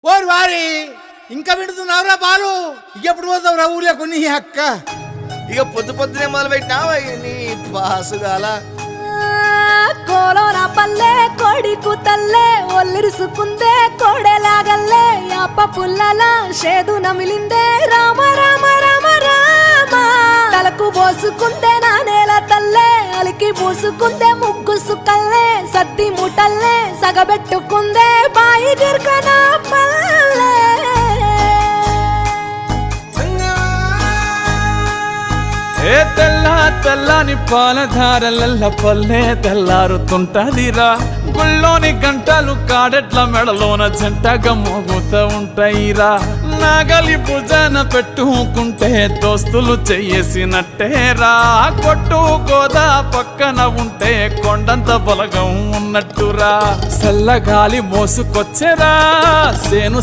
ఓరి వారి ఇంకా వింటున్నావురా బాలు ఎప్పుడు పోతావురా ఊళ్ళో కొన్ని అక్క ఇక పొద్దు పొద్దునే మొదలు పెట్టినావా నీ బాసుగాల కోలోన పల్లె కోడి కూతల్లే ఒల్లిరుసుకుందే కోడెలాగల్లే అప్ప పుల్లల షేదు నమిలిందే రామ రామ రామ రామ తలకు పోసుకుందే నా నేల తల్లే అలికి పూసుకుందే ముగ్గు సుక్కల్లే సద్ది ముటల్లే సగబెట్టుకుందే బాయి గిర్కన పల్లె ఏ తెల్ల తెల్లని పాలధారలల్ల పల్లె తెల్లారుతుంటదిరా గుళ్ళోని గంటలు కాడెట్ల మెడలోన జంటగా మోగుతూ ఉంటాయిరా నాగలి భుజాన పెట్టుకుంటే దోస్తులు చెయ్యేసినట్టేరా కొట్టు గోదా పక్కన ఉంటే కొండంత బలగం ఉన్నట్టురా చల్లగాలి మోసుకొచ్చెరా సేను